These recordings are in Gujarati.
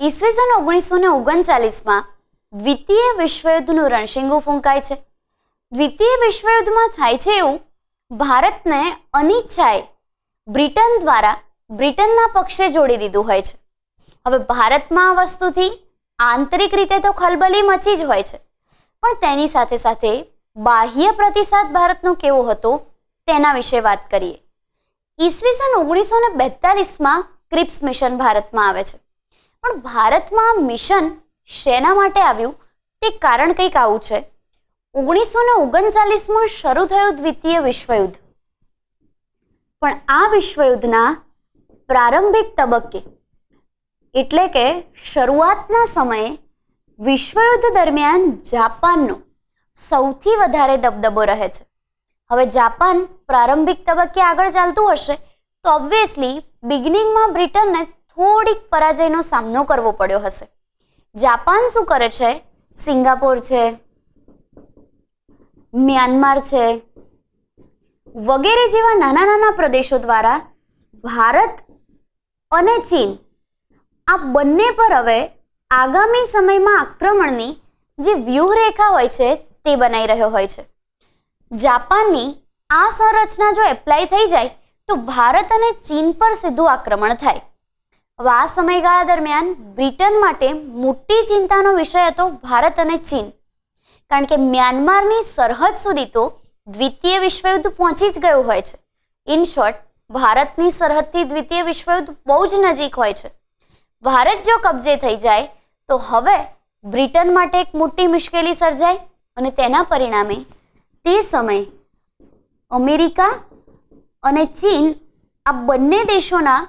ઈસવીસન 1939માં દ્વિતીય વિશ્વયુદ્ધનું રણશીંગું ફૂંકાય છે. દ્વિતીય વિશ્વયુદ્ધમાં થાય છે એવું, ભારતને અનિચ્છાએ બ્રિટન દ્વારા બ્રિટનના પક્ષે જોડી દીધું હોય છે. હવે ભારતમાં આ વસ્તુથી આંતરિક રીતે તો ખલબલી મચી જ હોય છે, પણ તેની સાથે સાથે બાહ્ય પ્રતિસાદ ભારતનો કેવો હતો તેના વિશે વાત કરીએ. ઈસવીસન 1942માં ક્રિપ્સ મિશન ભારતમાં આવે છે, પણ ભારતમાં મિશન શેના માટે આવ્યું તે કારણ કંઈક આવું છે. 1939માં શરૂ થયું દ્વિતીય વિશ્વયુદ્ધ, પણ આ વિશ્વયુદ્ધના પ્રારંભિક તબક્કે એટલે કે શરૂઆતના સમયે વિશ્વયુદ્ધ દરમિયાન જાપાનનો સૌથી વધારે દબદબો રહે છે. હવે જાપાન પ્રારંભિક તબક્કે આગળ ચાલતું હશે તો ઓબ્વિયસલી બિગિનિંગમાં બ્રિટનને થોડીક પરાજયનો સામનો કરવો પડ્યો હશે. જાપાન શું કરે છે? સિંગાપોર છે, મ્યાનમાર છે વગેરે જેવા નાના નાના પ્રદેશો દ્વારા ભારત અને ચીન આ બંને પર હવે આગામી સમયમાં આક્રમણની જે વ્યૂહરેખા હોય છે તે બનાવી રહ્યો હોય છે. જાપાનની આ સંરચના જો એપ્લાય થઈ જાય તો ભારત અને ચીન પર સીધું આક્રમણ થાય. હવે આ સમયગાળા દરમિયાન બ્રિટન માટે મોટી ચિંતાનો વિષય હતો ભારત અને ચીન, કારણ કે મ્યાનમારની સરહદ સુધી તો દ્વિતીય વિશ્વયુદ્ધ પહોંચી જ ગયું હોય છે. ઇન શોર્ટ, ભારતની સરહદથી દ્વિતીય વિશ્વયુદ્ધ બહુ જ નજીક હોય છે. ભારત જો કબજે થઈ જાય તો હવે બ્રિટન માટે એક મોટી મુશ્કેલી સર્જાય અને તેના પરિણામે તે સમયે અમેરિકા અને ચીન આ બંને દેશોના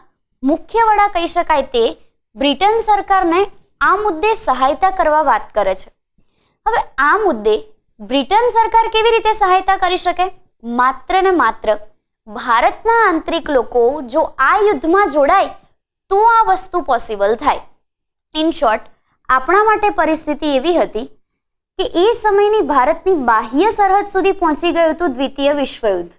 મુખ્ય વડા કહી શકાય તે બ્રિટન સરકારને આ મુદ્દે સહાયતા કરવા વાત કરે છે. હવે આ મુદ્દે બ્રિટન સરકાર કેવી રીતે સહાયતા કરી શકે? માત્ર ને માત્ર ભારતના આંતરિક લોકો જો આ યુદ્ધમાં જોડાય તો આ વસ્તુ પોસિબલ થાય. ઇન શોર્ટ, આપણા માટે પરિસ્થિતિ એવી હતી કે એ સમયની ભારતની બાહ્ય સરહદ સુધી પહોંચી ગયું હતું દ્વિતીય વિશ્વયુદ્ધ.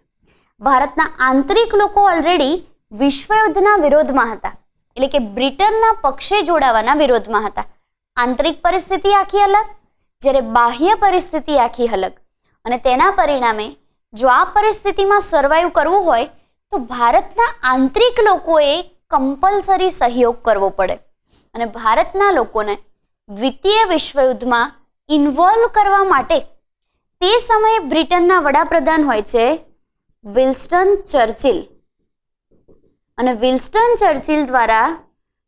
ભારતના આંતરિક લોકો ઓલરેડી વિશ્વયુદ્ધના વિરોધમાં હતા, એટલે કે બ્રિટનના પક્ષે જોડાવાના વિરોધમાં હતા. આંતરિક પરિસ્થિતિ આખી અલગ, જ્યારે બાહ્ય પરિસ્થિતિ આખી અલગ, અને તેના પરિણામે જો આ પરિસ્થિતિમાં સર્વાઈવ કરવું હોય તો ભારતના આંતરિક લોકોએ કમ્પલસરી સહયોગ કરવો પડે, અને ભારતના લોકોને દ્વિતીય વિશ્વયુદ્ધમાં ઇન્વોલ્વ કરવા માટે તે સમયે બ્રિટનના વડાપ્રધાન હોય છે વિલ્સ્ટન ચર્ચિલ, અને વિલ્સ્ટન ચર્ચિલ દ્વારા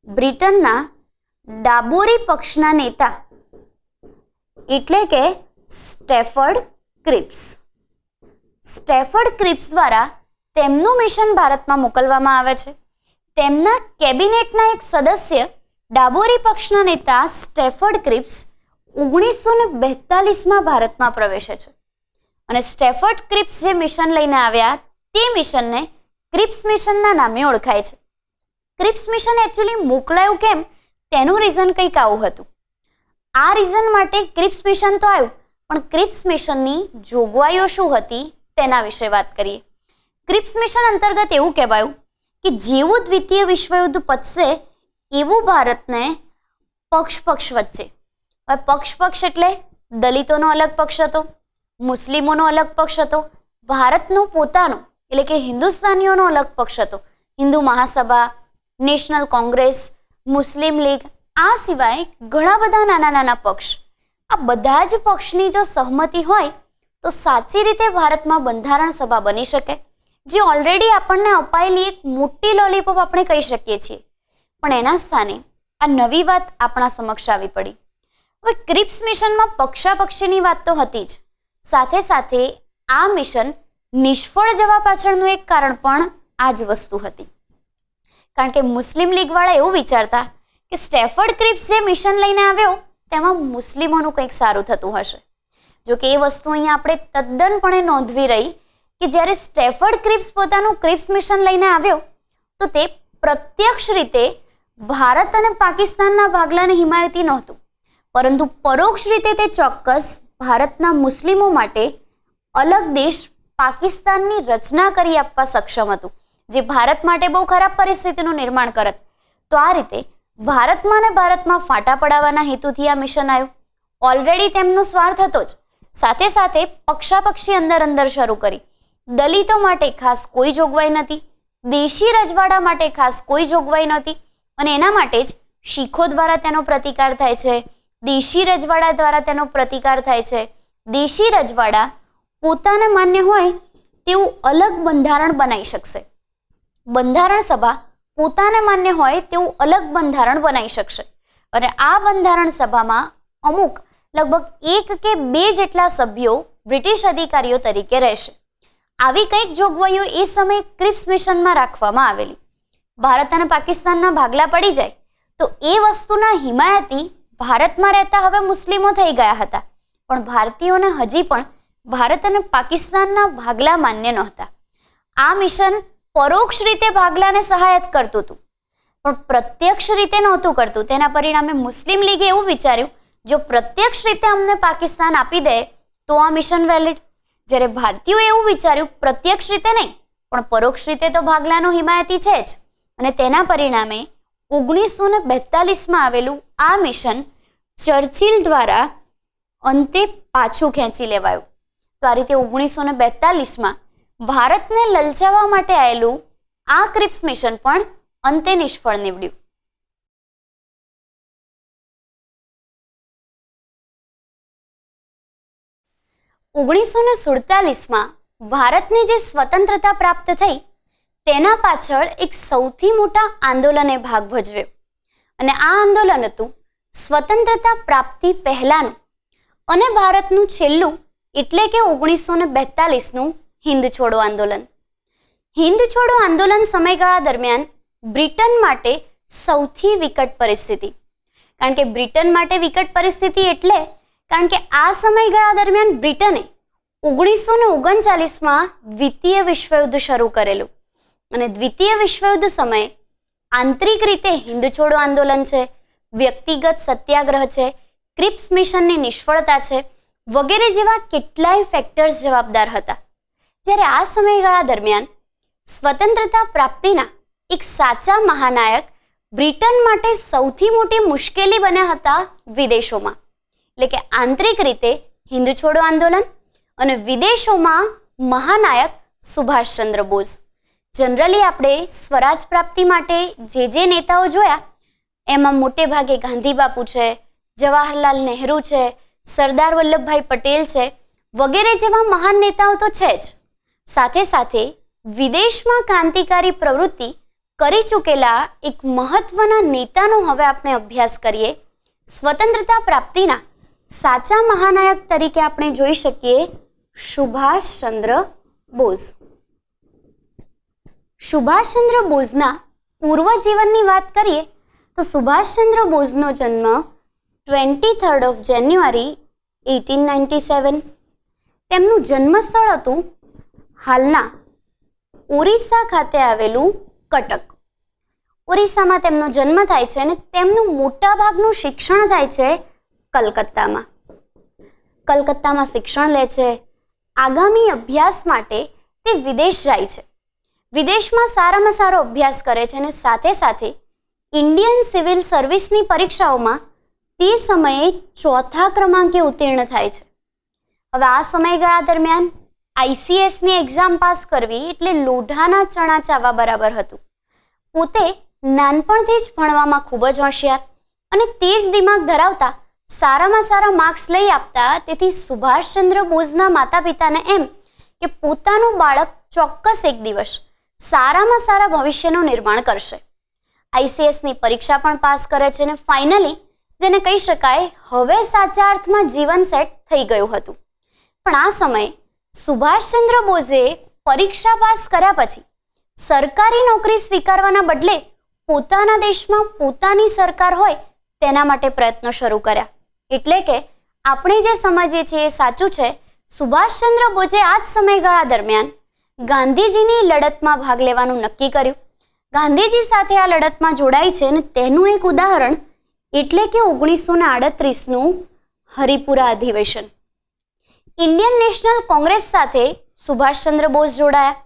બ્રિટનના ડાબોરી પક્ષના નેતા એટલે કે સ્ટેફર્ડ ક્રિપ્સ દ્વારા તેમનું મિશન ભારતમાં મોકલવામાં આવે છે. તેમના કેબિનેટના એક સદસ્ય ડાબોરી પક્ષના નેતા સ્ટેફર્ડ ક્રિપ્સ 1942માં ભારતમાં પ્રવેશે છે, અને સ્ટેફર્ડ ક્રિપ્સ જે મિશન લઈને આવ્યા તે મિશનને ક્રિપ્સ મિશનના નામે ઓળખાય છે. ક્રિપ્સ મિશન એકચ્યુઅલી મોકલાયું કેમ તેનું રીઝન કંઈક આવું હતું. આ રીઝન માટે ક્રિપ્સ મિશન તો આવ્યું, પણ ક્રિપ્સ મિશનની જોગવાઈઓ શું હતી તેના વિશે વાત કરીએ. ક્રિપ્સ મિશન અંતર્ગત એવું કહેવાયું કે જેવું દ્વિતીય વિશ્વયુદ્ધ પતશે એવું ભારતને પક્ષ વચ્ચે, પક્ષ એટલે દલિતોનો અલગ પક્ષ હતો, મુસ્લિમોનો અલગ પક્ષ હતો, ભારતનો પોતાનો એટલે કે હિન્દુસ્તાનીઓનો અલગ પક્ષ હતો. હિન્દુ મહાસભા, નેશનલ કોંગ્રેસ, મુસ્લિમ લીગ, આ સિવાય ઘણા બધા નાના નાના પક્ષ, આ બધા જ પક્ષની જો સહમતિ હોય તો સાચી રીતે ભારતમાં બંધારણ સભા બની શકે, જે ઓલરેડી આપણને અપાયેલી એક મોટી લોલીપોપ આપણે કહી શકીએ છીએ. પણ એના સ્થાને આ નવી વાત આપણા સમક્ષ આવી પડી. હવે ક્રિપ્સ મિશનમાં પક્ષાપક્ષીની વાત તો હતી જ, સાથે સાથે આ મિશન નિષ્ફળ જવા પાછળનું એક કારણ પણ આ જ વસ્તુ હતી, કારણ કે મુસ્લિમ લીગવાળા એવું વિચારતા કે સ્ટેફર્ડ ક્રિપ્સ જે મિશન લઈને આવ્યો તેમાં મુસ્લિમોનું કંઈક સારું થતું હશે. જો કે એ વસ્તુ અહીંયા આપણે તદ્દનપણે નોંધવી રહી કે જ્યારે સ્ટેફર્ડ ક્રિપ્સ પોતાનું ક્રિપ્સ મિશન લઈને આવ્યો તો તે પ્રત્યક્ષ રીતે ભારત અને પાકિસ્તાનના ભાગલાને હિમાયતી નહોતું, પરંતુ પરોક્ષ રીતે તે ચોક્કસ ભારતના મુસ્લિમો માટે અલગ દેશ પાકિસ્તાનની રચના કરી આપવા સક્ષમ હતું, જે ભારત માટે બહુ ખરાબ પરિસ્થિતિનું નિર્માણ કરત. તો આ રીતે ભારતમાં ને ભારતમાં ફાટા પડાવવાના હેતુથી આ મિશન આવ્યું. ઓલરેડી તેમનો સ્વાર્થ હતો જ, સાથે સાથે પક્ષાપક્ષી અંદર શરૂ કરી. દલિતો માટે ખાસ કોઈ જોગવાઈ નથી, દેશી રજવાડા માટે ખાસ કોઈ જોગવાઈ નહોતી, અને એના માટે જ શીખો દ્વારા તેનો પ્રતિકાર થાય છે, દેશી રજવાડા દ્વારા તેનો પ્રતિકાર થાય છે. દેશી રજવાડા પોતાને માન્ય હોય તેવું અલગ બંધારણ બનાવી શકશે, બંધારણ સભા પોતાને માન્ય હોય તેવું અલગ બંધારણ બનાવી શકશે, અને આ બંધારણ સભામાં અમુક લગભગ 1 કે 2 જેટલા સભ્યો બ્રિટિશ અધિકારીઓ તરીકે રહેશે. આવી કંઈક જોગવાઈઓ એ સમયે ક્રિપ્સ મિશનમાં રાખવામાં આવેલી. ભારત અને પાકિસ્તાનના ભાગલા પડી જાય તો એ વસ્તુના હિમાયતી ભારતમાં રહેતા હવે મુસ્લિમો થઈ ગયા હતા, પણ ભારતીયોને હજી પણ ભારત અને પાકિસ્તાનના ભાગલા માન્ય નહોતા. આ મિશન પરોક્ષ રીતે ભાગલાને સહાયત કરતું હતું, પણ પ્રત્યક્ષ રીતે નહોતું કરતું. તેના પરિણામે મુસ્લિમ લીગે એવું વિચાર્યું, જો પ્રત્યક્ષ રીતે અમને પાકિસ્તાન આપી દે તો આ મિશન વેલિડ. જ્યારે ભારતીયોએ એવું વિચાર્યું, પ્રત્યક્ષ રીતે નહીં પણ પરોક્ષ રીતે તો ભાગલાનો હિમાયતી છે જ, અને તેના પરિણામે 1942માં આવેલું આ મિશન ચર્ચિલ દ્વારા અંતે પાછું ખેંચી લેવાયું. તો આ રીતે 1942માં ભારતને લલચાવવા માટે આવેલું આ ક્રિપ્સ મિશન પણ અંતે નિષ્ફળ નીવડ્યું. 1947માં ભારતને જે સ્વતંત્રતા પ્રાપ્ત થઈ તેના પાછળ એક સૌથી મોટા આંદોલને ભાગ ભજવ્યો, અને આ આંદોલન હતું સ્વતંત્રતા પ્રાપ્તિ પહેલાનું અને ભારતનું છેલ્લું એટલે કે 1942નું હિન્દ છોડો આંદોલન. હિન્દ છોડો આંદોલન સમયગાળા દરમિયાન બ્રિટન માટે સૌથી વિકટ પરિસ્થિતિ. કારણ કે બ્રિટન માટે વિકટ પરિસ્થિતિ એટલે કારણ કે આ સમયગાળા દરમિયાન બ્રિટને 1939માં દ્વિતીય વિશ્વયુદ્ધ શરૂ કરેલું, અને દ્વિતીય વિશ્વયુદ્ધ સમયે આંતરિક રીતે હિન્દ છોડો આંદોલન છે, વ્યક્તિગત સત્યાગ્રહ છે, ક્રિપ્સ મિશનની નિષ્ફળતા છે વગેરે જેવા કેટલાય ફેક્ટર્સ જવાબદાર હતા. જ્યારે આ સમયગાળા દરમિયાન સ્વતંત્રતા પ્રાપ્તિના એક સાચા મહાનાયક બ્રિટન માટે સૌથી મોટી મુશ્કેલી બન્યા હતા વિદેશોમાં. એટલે કે આંતરિક રીતે હિન્દ છોડો આંદોલન અને વિદેશોમાં મહાનાયક સુભાષચંદ્ર બોઝ. જનરલી આપણે સ્વરાજ પ્રાપ્તિ માટે જે નેતાઓ જોયા એમાં મોટે ભાગે ગાંધી બાપુ છે, જવાહરલાલ નહેરુ છે, સરદાર વલ્લભભાઈ પટેલ છે વગેરે જેવા મહાન નેતાઓ તો છે જ. સાથે સાથે વિદેશમાં ક્રાંતિકારી પ્રવૃત્તિ કરી ચૂકેલા એક મહત્વના નેતાનો હવે આપણે અભ્યાસ કરીએ. સ્વતંત્રતા પ્રાપ્તિના સાચા મહાનાયક તરીકે આપણે જોઈ શકીએ સુભાષચંદ્ર બોઝ. સુભાષચંદ્ર બોઝના પૂર્વ જીવનની વાત કરીએ તો સુભાષચંદ્ર બોઝનો જન્મ 23rd of January 1897. તેમનું જન્મસ્થળ હતું હાલના ઓરિસ્સા ખાતે આવેલું કટક. ઓરિસ્સામાં તેમનો જન્મ થાય છે અને તેમનું મોટાભાગનું શિક્ષણ થાય છે કલકત્તામાં. કલકત્તામાં શિક્ષણ લે છે. આગામી અભ્યાસ માટે તે વિદેશ જાય છે. વિદેશમાં સારામાં સારો અભ્યાસ કરે છે અને સાથે સાથે ઇન્ડિયન સિવિલ સર્વિસની પરીક્ષાઓમાં તે સમયે 4થા ક્રમાંકે ઉત્તીર્ણ થાય છે. હવે આ સમયગાળા દરમિયાન ICSની એક્ઝામ પાસ કરવી એટલે લોઢાના ચણા ચાવવા બરાબર હતું. પોતે નાનપણથી જ ભણવામાં ખૂબ જ હોશિયાર અને તેજ દિમાગ ધરાવતા, સારામાં સારા માર્ક્સ લઈ આપતા, તેથી સુભાષચંદ્ર બોઝના માતા પિતાને એમ કે પોતાનું બાળક ચોક્કસ એક દિવસ સારામાં સારા ભવિષ્યનું નિર્માણ કરશે. ICSની પરીક્ષા પણ પાસ કરે છે અને ફાઇનલી જેને કહી શકાય હવે સાચા અર્થમાં જીવન સેટ થઈ ગયું હતું. પણ આ સમયે સુભાષચંદ્ર બોઝે પરીક્ષા પાસ કર્યા પછી સરકારી નોકરી સ્વીકારવાના બદલે પોતાના દેશમાં પોતાની સરકાર હોય તેના માટે પ્રયત્નો શરૂ કર્યા. એટલે કે આપણે જે સમજીએ છીએ એ સાચું છે. સુભાષચંદ્ર બોઝે આ જ સમયગાળા દરમિયાન ગાંધીજીની લડતમાં ભાગ લેવાનું નક્કી કર્યું. ગાંધીજી સાથે આ લડતમાં જોડાય છે અને તેનું એક ઉદાહરણ એટલે કે 1938નું હરિપુરા અધિવેશન. ઇન્ડિયન નેશનલ કોંગ્રેસ સાથે સુભાષચંદ્ર બોઝ જોડાયા.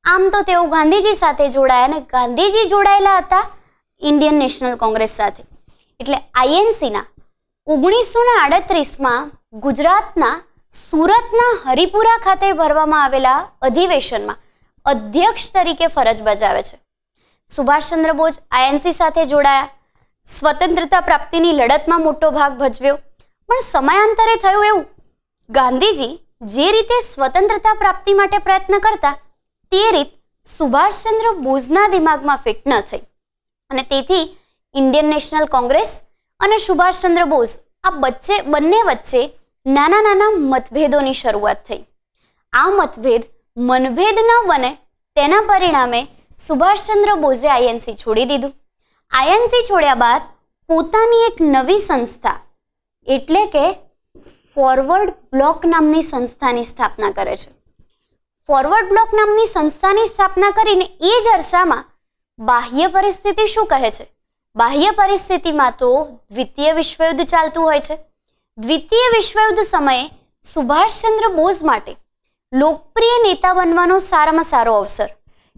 આમ તો તેઓ ગાંધીજી સાથે જોડાયા અને ગાંધીજી જોડાયેલા હતા ઇન્ડિયન નેશનલ કોંગ્રેસ સાથે. એટલે આઈએનસીના 1938માં ગુજરાતના સુરતના હરિપુરા ખાતે ભરવામાં આવેલા અધિવેશનમાં અધ્યક્ષ તરીકે ફરજ બજાવે છે. સુભાષચંદ્ર બોઝ આઈએનસી સાથે જોડાયા, સ્વતંત્રતા પ્રાપ્તિની લડતમાં મોટો ભાગ ભજવ્યો. પણ સમયાંતરે થયું એવું, ગાંધીજી જે રીતે સ્વતંત્રતા પ્રાપ્તિ માટે પ્રયત્ન કરતા તે રીત સુભાષચંદ્ર બોઝના દિમાગમાં ફિટ ન થઈ અને તેથી ઇન્ડિયન નેશનલ કોંગ્રેસ અને સુભાષચંદ્ર બોઝ આ બંને વચ્ચે નાના નાના મતભેદોની શરૂઆત થઈ. આ મતભેદ મનભેદ ન બને તેના પરિણામે સુભાષચંદ્ર બોઝે આઈએનસી છોડી દીધું. આઈએનસી છોડ્યા બાદ પોતાની એક નવી સંસ્થા એટલે કે ફોરવર્ડ બ્લોક નામની સંસ્થાની સ્થાપના કરે છે. ફોરવર્ડ બ્લોક નામની સંસ્થાની સ્થાપના કરીને એ જ અરસામાં બાહ્ય પરિસ્થિતિ શું કહે છે? બાહ્ય પરિસ્થિતિમાં તો દ્વિતીય વિશ્વયુદ્ધ ચાલતું હોય છે. દ્વિતીય વિશ્વયુદ્ધ સમયે સુભાષચંદ્ર બોઝ માટે લોકપ્રિય નેતા બનવાનો સારામાં સારો અવસર.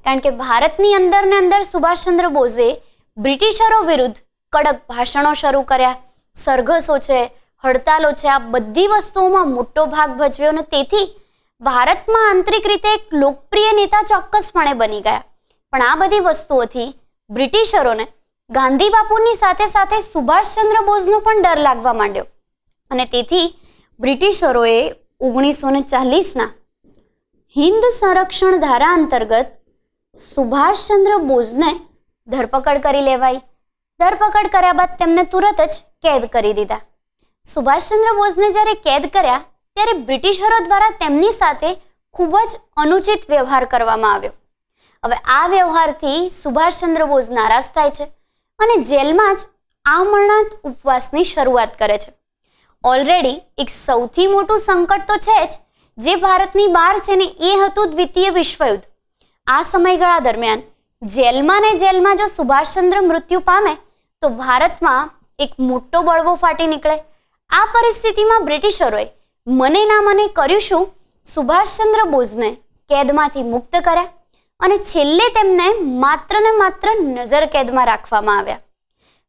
કારણ કે ભારતની અંદર ને અંદર સુભાષચંદ્ર બોઝે બ્રિટિશરો વિરુદ્ધ કડક ભાષણો શરૂ કર્યા, સરઘસો છે, હડતાલો છે, આ બધી વસ્તુઓમાં મોટો ભાગ ભજવ્યો અને તેથી ભારતમાં આંતરિક રીતે એક લોકપ્રિય નેતા ચોક્કસપણે બની ગયા. પણ આ બધી વસ્તુઓથી બ્રિટિશરોને ગાંધી બાપુની સાથે સાથે સુભાષચંદ્ર બોઝનો પણ ડર લાગવા માંડ્યો અને તેથી બ્રિટિશરોએ 1940ના હિન્દ સંરક્ષણ ધારા અંતર્ગત સુભાષચંદ્ર બોઝને ધરપકડ કરી લેવાઈ. ધરપકડ કર્યા બાદ તેમને તુરત જ કેદ કરી દીધા. સુભાષચંદ્ર બોઝને જ્યારે કેદ કર્યા ત્યારે બ્રિટિશરો દ્વારા તેમની સાથે ખૂબ જ અનુચિત વ્યવહાર કરવામાં આવ્યો. હવે આ વ્યવહારથી સુભાષચંદ્ર બોઝ નારાજ થાય છે અને જેલમાં જ આમરણાંત ઉપવાસની શરૂઆત કરે છે. ઓલરેડી એક સૌથી મોટું સંકટ તો છે જ જે ભારતની બહાર છે ને એ હતું દ્વિતીય વિશ્વયુદ્ધ. આ સમયગાળા દરમિયાન જેલમાં ને જેલમાં જો સુભાષચંદ્ર મૃત્યુ પામે તો ભારતમાં એક મોટો બળવો ફાટી નીકળે. આ પરિસ્થિતિમાં બ્રિટિશરોએ મને ના મને કર્યું શું? સુભાષચંદ્ર બોઝને કેદમાંથી મુક્ત કર્યા અને છેલ્લે તેમને માત્ર ને માત્ર નજર કેદમાં રાખવામાં આવ્યા.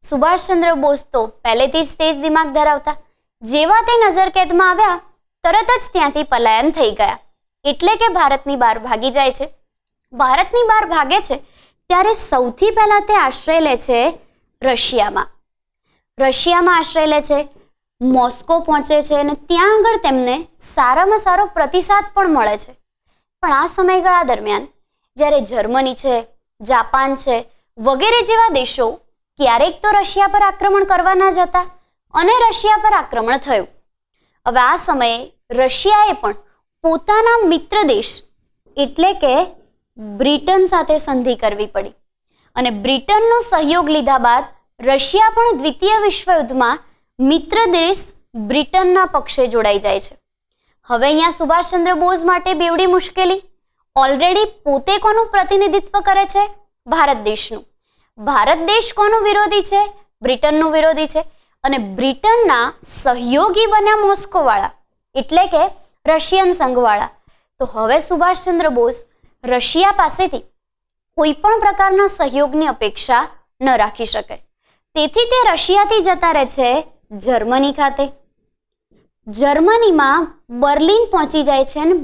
સુભાષચંદ્ર બોઝ તો પહેલેથી જ તેજ દિમાગ ધરાવતા. જેવા તે નજર કેદમાં આવ્યા તરત જ ત્યાંથી પલાયન થઈ ગયા. એટલે કે ભારતની બહાર ભાગી જાય છે. ભારતની બહાર ભાગે છે ત્યારે સૌથી પહેલા તે આશ્રય લે છે રશિયામાં. રશિયામાં આશ્રય લે છે, મોસ્કો પહોંચે છે અને ત્યાં આગળ તેમને સારામાં સારો પ્રતિસાદ પણ મળે છે. પણ આ સમયગાળા દરમિયાન જ્યારે જર્મની છે, જાપાન છે વગેરે જેવા દેશો ક્યારેક તો રશિયા પર આક્રમણ કરવા ના જતા અને રશિયા પર આક્રમણ થયું. હવે આ સમયે રશિયાએ પણ પોતાના મિત્ર દેશ એટલે કે બ્રિટન સાથે સંધિ કરવી પડી અને બ્રિટનનો સહયોગ લીધા બાદ રશિયા પણ દ્વિતીય વિશ્વયુદ્ધમાં મિત્ર દેશ બ્રિટનના પક્ષે જોડાઈ જાય છે. હવે અહીંયા સુભાષચંદ્ર બોઝ માટે બેવડી મુશ્કેલી. ઓલરેડી પોતે કોનું પ્રતિનિધિત્વ કરે છે? ભારત દેશનું. ભારત દેશ કોનું વિરોધી છે? બ્રિટનનું વિરોધી છે અને બ્રિટનના સહયોગી બન્યા મોસ્કોવાળા એટલે કે રશિયન સંઘવાળા. તો હવે સુભાષચંદ્ર બોઝ રશિયા પાસેથી કોઈ પણ પ્રકારના સહયોગની અપેક્ષા ન રાખી શકે. તેથી તે રશિયાથી જતા રહે છે જર્મની ખાતે. જર્મનીમાં બર્લિન પહોંચી જાય છે અને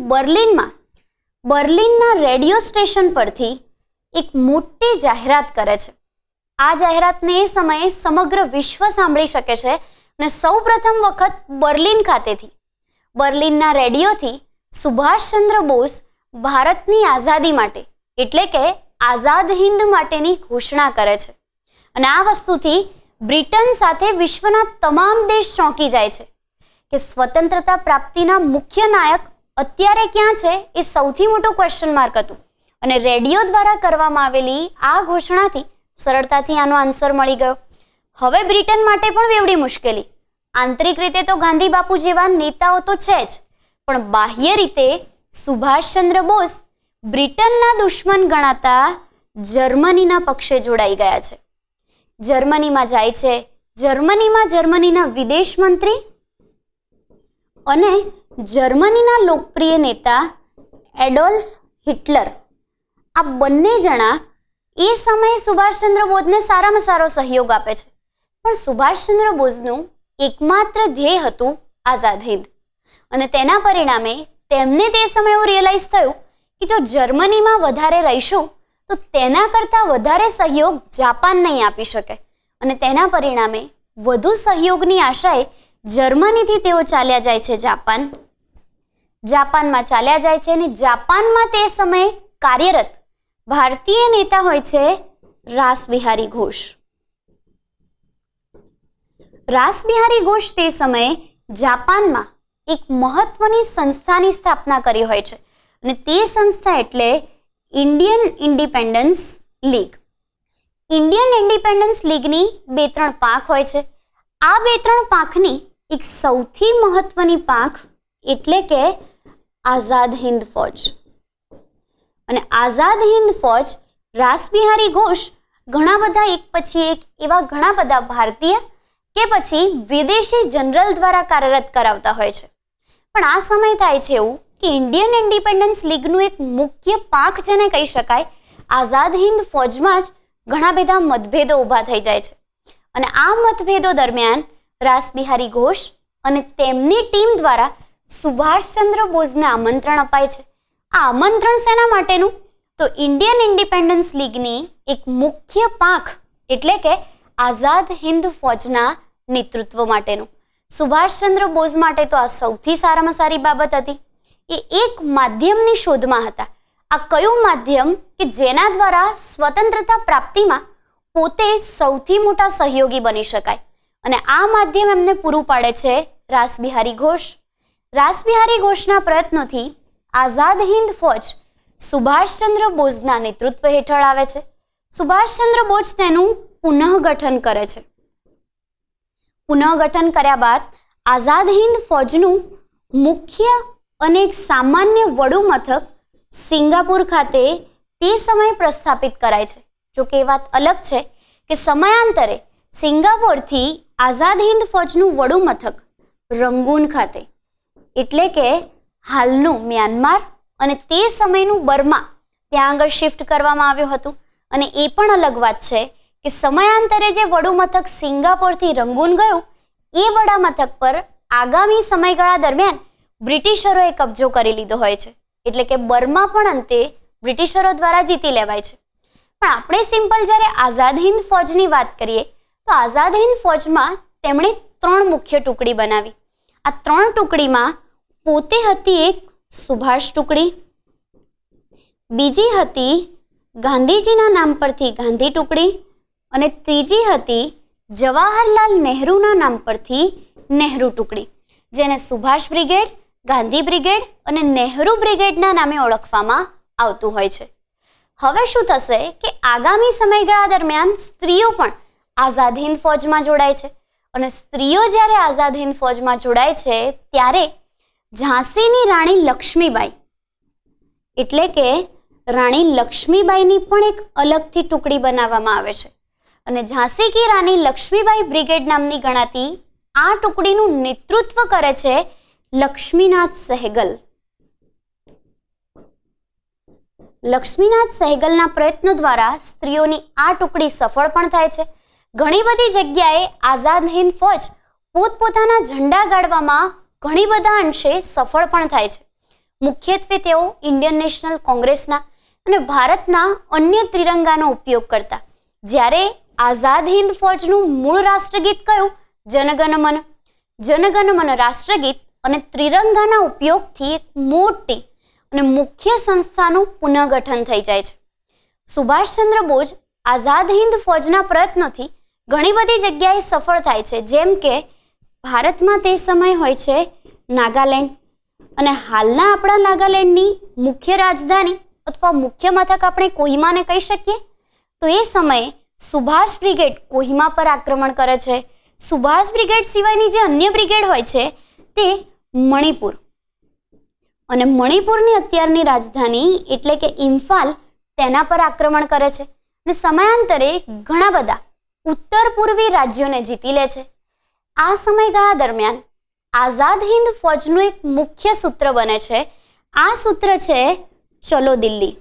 બર્લિનના રેડિયો સ્ટેશન પરથી એક મોટી જાહેરાત કરે છે. આ જાહેરાતને એ સમયે સમગ્ર વિશ્વ સાંભળી શકે છે અને સૌ પ્રથમ વખત બર્લિન ખાતેથી બર્લિનના રેડિયોથી સુભાષચંદ્ર બોઝ ભારતની આઝાદી માટે એટલે કે આઝાદ હિન્દ માટેની ઘોષણા કરે છે અને આ વસ્તુથી બ્રિટન સાથે વિશ્વના તમામ દેશ ચોંકી જાય છે કે સ્વતંત્રતા પ્રાપ્તિના મુખ્ય નાયક અત્યારે ક્યાં છે એ સૌથી મોટો ક્વેશ્ચન માર્ક હતું અને રેડિયો દ્વારા કરવામાં આવેલી આ ઘોષણાથી સરળતાથી આનો આન્સર મળી ગયો. હવે બ્રિટન માટે પણ બેવડી મુશ્કેલી. આંતરિક રીતે તો ગાંધી બાપુ જેવા નેતાઓ તો છે જ પણ બાહ્ય રીતે સુભાષચંદ્ર બોઝ બ્રિટનના દુશ્મન ગણાતા જર્મનીના પક્ષે જોડાઈ ગયા છે. જર્મનીમાં જાય છે. જર્મનીમાં જર્મનીના વિદેશ મંત્રી અને જર્મનીના લોકપ્રિય નેતા એડોલ્ફ હિટલર આ બંને જણા એ સમયે સુભાષચંદ્ર બોઝને સારામાં સારો સહયોગ આપે છે, પણ સુભાષચંદ્ર બોઝનું એકમાત્ર ધ્યેય હતું આઝાદ હિંદ. અને તેના પરિણામે તેમને તે સમયે એવું રિયલાઇઝ થયું કે જો જર્મનીમાં વધારે રહીશું તો તેના કરતાં વધારે સહયોગ જાપાન નહીં આપી શકે. અને તેના પરિણામે વધુ સહયોગની આશાએ જર્મનીથી તેઓ ચાલ્યા જાય છે જાપાનમાં ચાલ્યા જાય છે. અને જાપાનમાં તે સમયે કાર્યરત ભારતીય નેતા હોય છે રાસબિહારી ઘોષ. રાસબિહારી ઘોષ તે સમયે જાપાનમાં એક મહત્વની સંસ્થાની સ્થાપના કરી હોય છે, અને તે સંસ્થા એટલે Indian independence league. Indian independence લીગની 2-3 પાંખ હોય છે. આ 2-3 પાંખની એક સૌથી મહત્વની પાંખ એટલે કે આઝાદ હિંદ ફૌજ. અને આઝાદ હિંદ ફૌજ રાસબિહારી ઘોષ ઘણા બધા એક પછી એક એવા ઘણા બધા ભારતીય કે પછી વિદેશી જનરલ દ્વારા કાર્યરત કરાવતા હોય છે. પણ આ સમય થાય છે એવું કે ઇન્ડિયન ઇન્ડિપેન્ડન્સ લીગનું એક મુખ્ય પાંખ જેને કહી શકાય, આઝાદ હિંદ ફૌજમાં જ ઘણા બધા મતભેદો ઊભા થઈ જાય છે. અને આ મતભેદો દરમિયાન રાસબિહારી ઘોષ અને તેમની ટીમ દ્વારા સુભાષચંદ્ર બોઝને આમંત્રણ અપાય છે. આ આમંત્રણ શેના માટેનું? તો ઇન્ડિયન ઇન્ડિપેન્ડન્સ લીગની એક મુખ્ય પાંખ એટલે કે આઝાદ હિંદ ફૌજના નેતૃત્વ માટેનું. સુભાષચંદ્ર બોઝ માટે તો આ સૌથી સારામાં સારી બાબત હતી. એ એક માધ્યમની શોધમાં હતા. આ કયું માધ્યમ કે જેના દ્વારા સ્વતંત્રતા પ્રાપ્તિમાં પોતે સૌથી મોટા સહયોગી બની શકાય, અને આ માધ્યમ એમને પૂરું પાડે છે રાસબિહારી ઘોષ. રાસબિહારી ઘોષના પ્રયત્નોથી આઝાદ હિંદ ફૌજ સુભાષચંદ્ર બોઝના નેતૃત્વ હેઠળ આવે છે. સુભાષચંદ્ર બોઝ તેનું પુનઃગઠન કરે છે. પુનઃગઠન કર્યા બાદ આઝાદ હિંદ ફૌજનું મુખ્ય અને એક સામાન્ય વડુ મથક સિંગાપુર ખાતે તે સમયે પ્રસ્થાપિત કરાય છે. જોકે એ વાત અલગ છે કે સમયાંતરે સિંગાપોરથી આઝાદ હિંદ ફૌજનું વડુ મથક રંગૂન ખાતે એટલે કે હાલનું મ્યાનમાર અને તે સમયનું બર્મા ત્યાં આગળ શિફ્ટ કરવામાં આવ્યું હતું. અને એ પણ અલગ વાત છે કે સમયાંતરે જે વડુ મથક સિંગાપોરથી રંગૂન ગયું એ વડા મથક પર આગામી સમયગાળા દરમિયાન બ્રિટિશરોએ કબજો કરી લીધો હોય છે. એટલે કે બર્મા પણ અંતે બ્રિટિશરો દ્વારા જીતી લેવાય છે. પણ આપણે સિમ્પલ જ્યારે આઝાદ હિંદ ફૌજની વાત કરીએ તો આઝાદ હિંદ ફૌજમાં તેમણે 3 મુખ્ય ટુકડી બનાવી. આ 3 ટુકડીમાં પોતે હતી એક સુભાષ ટુકડી, બીજી હતી ગાંધીજીના નામ પરથી ગાંધી ટુકડી, અને ત્રીજી હતી જવાહરલાલ નહેરુના નામ પરથી નહેરુ ટુકડી, જેને સુભાષ બ્રિગેડ, ગાંધી બ્રિગેડ અને નહેરુ બ્રિગેડના નામે ઓળખવામાં આવતું હોય છે. હવે શું થશે કે આગામી સમયગાળા દરમિયાન સ્ત્રીઓ પણ આઝાદ હિંદ ફૌજમાં જોડાય છે. અને સ્ત્રીઓ જ્યારે આઝાદ હિંદ ફૌજમાં જોડાય છે ત્યારે ઝાંસીની રાણી લક્ષ્મીબાઈ એટલે કે રાણી લક્ષ્મીબાઈની પણ એક અલગથી ટુકડી બનાવવામાં આવે છે. અને ઝાંસી કી રાણી લક્ષ્મીબાઈ બ્રિગેડ નામની ગણાતી આ ટુકડીનું નેતૃત્વ કરે છે લક્ષ્મીનાથ સહેગલ. લક્ષ્મીનાથ સહેગલના પ્રયત્નો દ્વારા સ્ત્રીઓની આ ટુકડી સફળ પણ થાય છે. ઘણી બધી જગ્યાએ આઝાદ હિંદ ફૌજ પોતપોતાના ઝંડા ગાળવામાં ઘણી બધા અંશે સફળ પણ થાય છે. મુખ્યત્વે તેઓ ઇન્ડિયન નેશનલ કોંગ્રેસના અને ભારતના અન્ય ત્રિરંગાનો ઉપયોગ કરતા. જ્યારે આઝાદ હિંદ ફૌજનું મૂળ રાષ્ટ્રગીત કયું? જનગણમન. જનગણમન રાષ્ટ્રગીત અને ત્રિરંગાના ઉપયોગથી એક મોટી અને મુખ્ય સંસ્થાનું પુનઃગઠન થઈ જાય છે. સુભાષચંદ્ર બોઝ આઝાદ હિંદ ફૌજના પ્રયત્નોથી ઘણી બધી જગ્યાએ સફળ થાય છે. જેમ કે ભારતમાં તે સમય હોય છે નાગાલેન્ડ, અને હાલના આપણા નાગાલેન્ડની મુખ્ય રાજધાની અથવા મુખ્ય મથક આપણે કોહિમાને કહી શકીએ. તો એ સમયે સુભાષ બ્રિગેડ કોહિમા પર આક્રમણ કરે છે. સુભાષ બ્રિગેડ સિવાયની જે અન્ય બ્રિગેડ હોય છે તે મણિપુર, અને મણિપુરની અત્યારની રાજધાની એટલે કે ઇમ્ફાલ તેના પર આક્રમણ કરે છે. અને સમયાંતરે ઘણા બધા ઉત્તર પૂર્વી રાજ્યોને જીતી લે છે. આ સમયગાળા દરમિયાન આઝાદ હિંદ ફૌજનું એક મુખ્ય સૂત્ર બને છે. આ સૂત્ર છે ચલો દિલ્હી.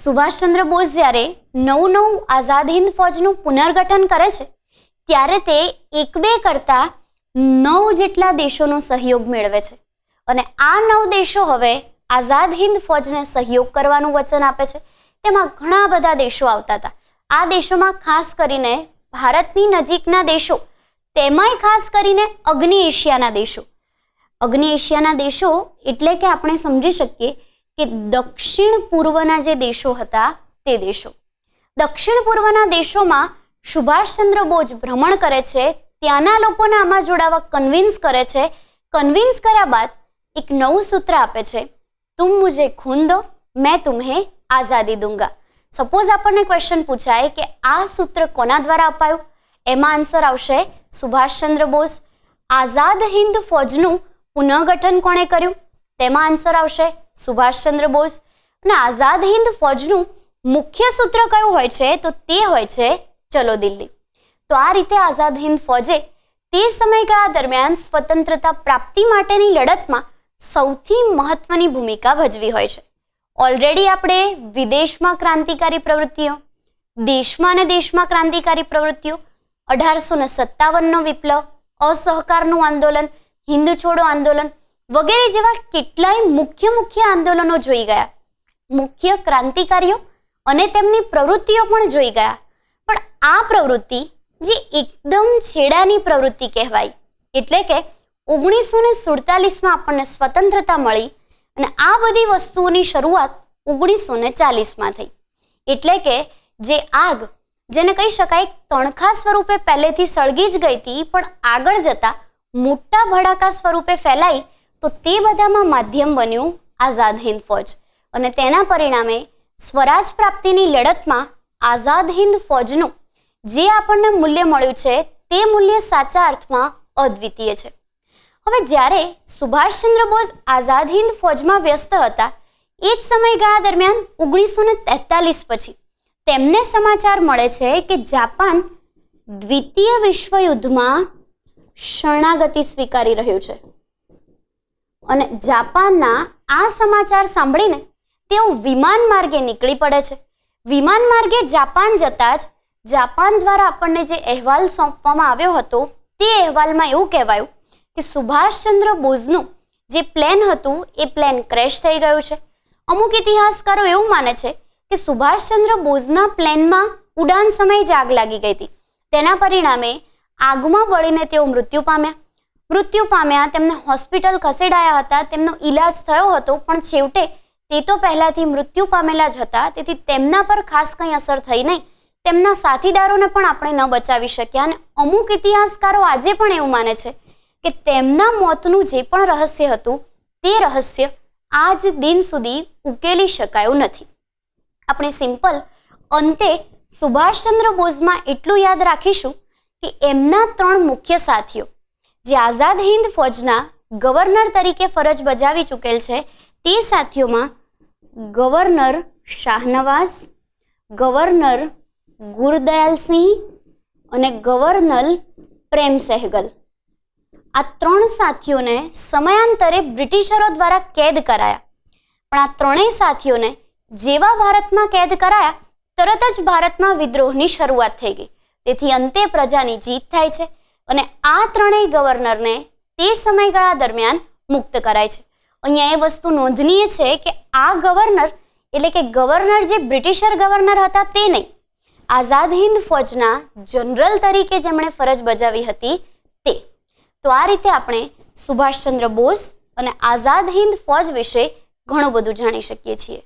સુભાષચંદ્ર બોઝ જ્યારે નવું આઝાદ હિન્દ ફોજનું પુનર્ગઠન કરે છે ત્યારે તે 1-2 કરતાં 9 જેટલા દેશોનો સહયોગ મેળવે છે અને આ 9 દેશો હવે આઝાદ હિન્દ ફોજને સહયોગ કરવાનું વચન આપે છે. તેમાં ઘણા બધા દેશો આવતા હતા. આ દેશોમાં ખાસ કરીને ભારતની નજીકના દેશો, તેમાંય ખાસ કરીને અગ્નિ એશિયાના દેશો. અગ્નિ એશિયાના દેશો એટલે કે આપણે સમજી શકીએ કે દક્ષિણ પૂર્વના જે દેશો હતા તે દેશો. દક્ષિણ પૂર્વના દેશોમાં સુભાષચંદ્ર બોઝ ભ્રમણ કરે છે, ત્યાંના લોકોને આમાં જોડાવા કન્વિન્સ કરે છે. કન્વિન્સ કર્યા બાદ એક નવું સૂત્ર આપે છે, તુમ મુझे खून दो मैं तुम्हें आज़ादी दूंगा. સપોઝ આપણને ક્વેશ્ચન પૂછાય કે આ સૂત્ર કોના દ્વારા અપાયું, એમાં આન્સર આવશે સુભાષચંદ્ર બોઝ. આઝાદ હિન્દ ફોજનું પુનઃગઠન કોણે કર્યું, તેમાં આન્સર આવશે સુભાષચંદ્ર બોઝ. અને આઝાદ હિન્દ ફોજનું મુખ્ય સૂત્ર કયું હોય છે, તો તે હોય છે ચલો દિલ્હી. તો આ રીતે આઝાદ હિન્દ ફોજે તે સમયગાળા દરમિયાન સ્વતંત્રતા પ્રાપ્તિ માટેની લડતમાં સૌથી મહત્વની ભૂમિકા ભજવી હોય છે. ઓલરેડી આપણે વિદેશમાં ક્રાંતિકારી પ્રવૃત્તિઓ, દેશમાં અને દેશમાં ક્રાંતિકારી પ્રવૃત્તિઓ, 1857નો વિપ્લવ, અસહકારનું આંદોલન, હિન્દ છોડો આંદોલન વગેરે જેવા કેટલાય મુખ્ય આંદોલનો જોઈ ગયા. મુખ્ય ક્રાંતિકારીઓ અને તેમની પ્રવૃત્તિઓ પણ જોઈ ગયા. પણ આ પ્રવૃત્તિ જે એકદમ છેડાની પ્રવૃત્તિ કહેવાય, એટલે કે 1947માં આપણને સ્વતંત્રતા મળી અને આ બધી વસ્તુઓની શરૂઆત 1940માં થઈ. એટલે કે જે આગ, જેને કહી શકાય તણખા સ્વરૂપે પહેલેથી સળગી જ ગઈ હતી, પણ આગળ જતા મોટા ભડાકા સ્વરૂપે ફેલાઈ, તો તે બધામાં માધ્યમ બન્યું આઝાદ હિન્દ ફોજ. અને તેના પરિણામે સ્વરાજ પ્રાપ્તિની લડતમાં આઝાદ હિન્દ ફોજનું જે આપણને મૂલ્ય મળ્યું છે તે મૂલ્ય સાચા અર્થમાં અદ્વિતીય છે. હવે જ્યારે સુભાષચંદ્ર બોઝ આઝાદ હિન્દ ફોજમાં વ્યસ્ત હતા, એ જ સમયગાળા દરમિયાન 1943 પછી તેમને સમાચાર મળે છે કે જાપાન દ્વિતીય વિશ્વયુદ્ધમાં શરણાગતિ સ્વીકારી રહ્યું છે. અને જાપાનના આ સમાચાર સાંભળીને તેઓ વિમાન માર્ગે નીકળી પડે છે. વિમાન માર્ગે જાપાન જતા જ જાપાન દ્વારા આપણને જે અહેવાલ સોંપવામાં આવ્યો હતો, તે અહેવાલમાં એવું કહેવાયું કે સુભાષચંદ્ર બોઝનું જે પ્લેન હતું એ પ્લેન ક્રેશ થઈ ગયું છે. અમુક ઇતિહાસકારો એવું માને છે કે સુભાષચંદ્ર બોઝના પ્લેનમાં ઉડાન સમયે જ આગ લાગી ગઈ હતી. તેના પરિણામે આગમાં બળીને તેઓ મૃત્યુ પામ્યા. તેમને હોસ્પિટલ ખસેડાયા હતા, તેમનો ઈલાજ થયો હતો, પણ છેવટે તે તો પહેલાથી મૃત્યુ પામેલા જ હતા. તેથી તેમના પર ખાસ કંઈ અસર થઈ નહીં. તેમના સાથીદારોને પણ આપણે ન બચાવી શક્યા. અને અમુક ઇતિહાસકારો આજે પણ એવું માને છે કે તેમના મોતનું જે પણ રહસ્ય હતું, તે રહસ્ય આજ દિન સુધી ઉકેલી શકાયું નથી. આપણે સિમ્પલ અંતે સુભાષચંદ્ર બોઝમાં એટલું યાદ રાખીશું કે એમના 3 મુખ્ય સાથીઓ જે આઝાદ હિન્દ ફોજના ગવર્નર તરીકે ફરજ બજાવી ચૂકેલ છે, તે સાથીઓમાં ગવર્નર શાહનવાઝ, ગવર્નર ગુરદયાલસિંહ અને ગવર્નર પ્રેમ સહેગલ, આ 3 સાથીઓને સમયાંતરે બ્રિટિશરો દ્વારા કેદ કરાયા. પણ આ 3 સાથીઓને જેવા ભારતમાં કેદ કરાયા, તરત જ ભારતમાં વિદ્રોહની શરૂઆત થઈ ગઈ. તેથી અંતે પ્રજાની જીત થાય છે અને આ 3 ગવર્નરને તે સમયગાળા દરમિયાન મુક્ત કરાય છે. અહીંયા એ વસ્તુ નોંધનીય છે કે આ ગવર્નર એટલે કે ગવર્નર જે બ્રિટિશર ગવર્નર હતા તે નહીં, આઝાદ હિન્દ ફોજના જનરલ તરીકે જેમણે ફરજ બજાવી હતી તે. તો આ રીતે આપણે સુભાષચંદ્ર બોઝ અને આઝાદ હિન્દ ફોજ વિશે ઘણું બધું જાણી શકીએ છીએ.